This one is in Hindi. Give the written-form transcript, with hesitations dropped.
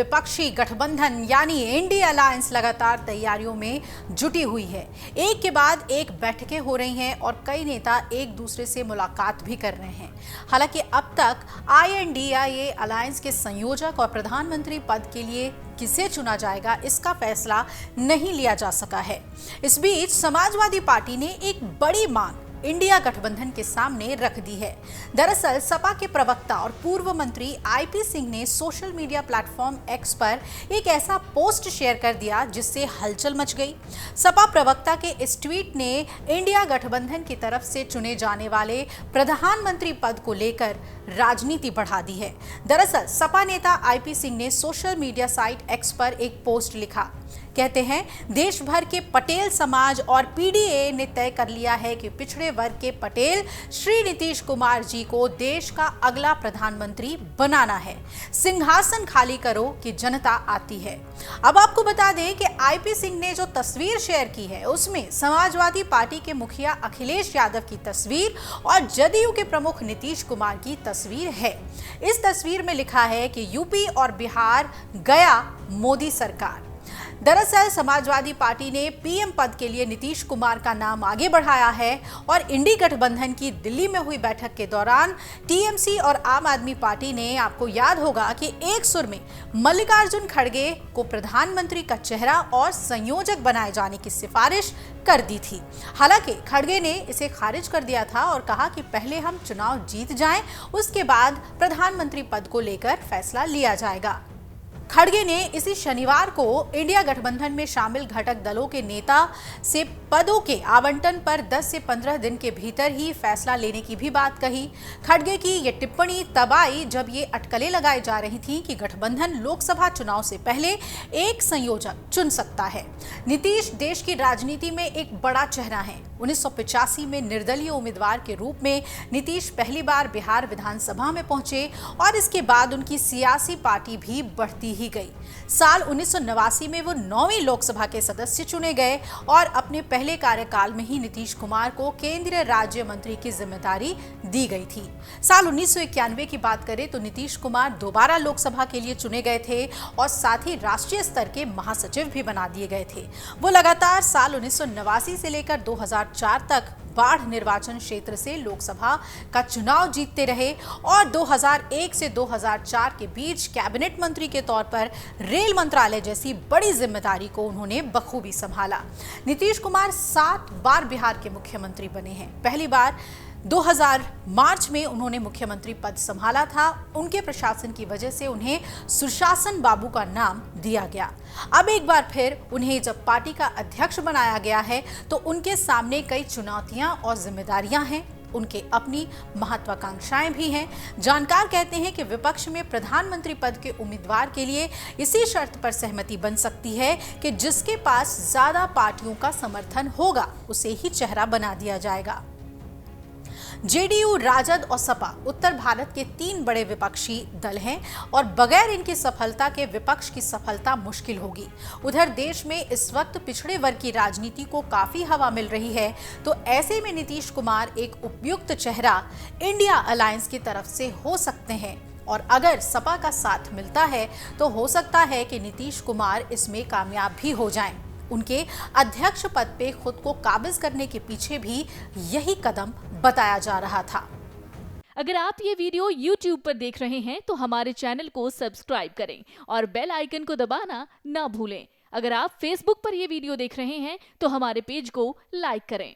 विपक्षी गठबंधन यानी इंडिया अलायंस लगातार तैयारियों में जुटी हुई है। एक के बाद एक बैठकें हो रही हैं और कई नेता एक दूसरे से मुलाकात भी कर रहे हैं। हालांकि अब तक INDIA अलायंस के संयोजक और प्रधानमंत्री पद के लिए किसे चुना जाएगा, इसका फैसला नहीं लिया जा सका है। इस बीच समाजवादी पार्टी ने एक बड़ी मांग इंडिया गठबंधन के सामने रख दी है। दरअसल सपा के प्रवक्ता और पूर्व मंत्री IP सिंह ने सोशल मीडिया प्लेटफॉर्म X पर एक ऐसा पोस्ट शेयर कर दिया जिससे हलचल मच गई। सपा प्रवक्ता के इस ट्वीट ने इंडिया गठबंधन की तरफ से चुने जाने वाले प्रधानमंत्री पद को लेकर राजनीति बढ़ा दी है। दरअसल सपा नेता IP सिंह ने सोशल मीडिया साइट X पर एक पोस्ट लिखा। कहते हैं, देश भर के पटेल समाज और PDA ने तय कर लिया है कि पिछड़े वर्ग के पटेल श्री नीतीश कुमार जी को देश का अगला प्रधानमंत्री बनाना है। सिंहासन खाली करो कि जनता आती है। अब आपको बता दें कि IP सिंह ने जो तस्वीर शेयर की है उसमें समाजवादी पार्टी के मुखिया अखिलेश यादव की तस्वीर और जदयू के प्रमुख नीतीश कुमार की तस्वीर है। इस तस्वीर में लिखा है कि यूपी और बिहार गया मोदी सरकार। दरअसल समाजवादी पार्टी ने PM पद के लिए नीतीश कुमार का नाम आगे बढ़ाया है और इंडी गठबंधन की दिल्ली में हुई बैठक के दौरान TMC और आम आदमी पार्टी ने, आपको याद होगा कि एक सुर में मल्लिकार्जुन खड़गे को प्रधानमंत्री का चेहरा और संयोजक बनाए जाने की सिफारिश कर दी थी। हालांकि खड़गे ने इसे खारिज कर दिया था और कहा कि पहले हम चुनाव जीत जाएं, उसके बाद प्रधानमंत्री पद को लेकर फैसला लिया जाएगा। खड़गे ने इसी शनिवार को इंडिया गठबंधन में शामिल घटक दलों के नेता से पदों के आवंटन पर 10 से 15 दिन के भीतर ही फैसला लेने की भी बात कही। खड़गे की ये टिप्पणी तब आई जब ये अटकलें लगाई जा रही थी कि गठबंधन लोकसभा चुनाव से पहले एक संयोजक चुन सकता है। नीतीश देश की राजनीति में एक बड़ा चेहरा है। 1985 में निर्दलीय उम्मीदवार के रूप में नीतीश पहली बार बिहार विधानसभा में पहुंचे और इसके बाद उनकी सियासी पार्टी भी बढ़ती ही गई। साल 1989 में वो 9वीं लोकसभा के सदस्य चुने गए और अपने पहले कार्यकाल में ही नीतीश कुमार को केंद्रीय राज्य मंत्री की जिम्मेदारी दी गई थी। साल 1991 की बात करें तो नीतीश कुमार दोबारा लोकसभा के लिए चुने गए थे और साथ ही राष्ट्रीय स्तर के महासचिव भी बना दिए गए थे। वो लगातार साल 1989 से लेकर 2004 तक बाढ़ निर्वाचन क्षेत्र से लोकसभा का चुनाव जीतते रहे और 2001 से 2004 के बीच कैबिनेट मंत्री के तौर पर रेल मंत्रालय जैसी बड़ी जिम्मेदारी को उन्होंने बखूबी संभाला। नीतीश कुमार 7 बार बिहार के मुख्यमंत्री बने हैं। पहली बार 2000 मार्च में उन्होंने मुख्यमंत्री पद संभाला था। उनके प्रशासन की वजह से उन्हें सुशासन बाबू का नाम दिया गया। अब एक बार फिर उन्हें जब पार्टी का अध्यक्ष बनाया गया है तो उनके सामने कई चुनौतियां और जिम्मेदारियां हैं। उनके अपनी महत्वाकांक्षाएं भी हैं। जानकार कहते हैं कि विपक्ष में प्रधानमंत्री पद के उम्मीदवार के लिए इसी शर्त पर सहमति बन सकती है कि जिसके पास ज्यादा पार्टियों का समर्थन होगा उसे ही चेहरा बना दिया जाएगा। JDU, राजद और सपा उत्तर भारत के 3 बड़े विपक्षी दल हैं और बगैर इनकी सफलता के विपक्ष की सफलता मुश्किल होगी। उधर देश में इस वक्त पिछड़े वर्ग की राजनीति को काफी हवा मिल रही है, तो ऐसे में नीतीश कुमार एक उपयुक्त चेहरा इंडिया अलायंस की तरफ से हो सकते हैं और अगर सपा का साथ मिलता है तो हो सकता है कि नीतीश कुमार इसमें कामयाब भी हो जाएं। उनके अध्यक्ष पद पे खुद को काबिज करने के पीछे भी यही कदम बताया जा रहा था। अगर आप ये वीडियो YouTube पर देख रहे हैं तो हमारे चैनल को सब्सक्राइब करें और बेल आइकन को दबाना ना भूलें। अगर आप Facebook पर ये वीडियो देख रहे हैं तो हमारे पेज को लाइक करें।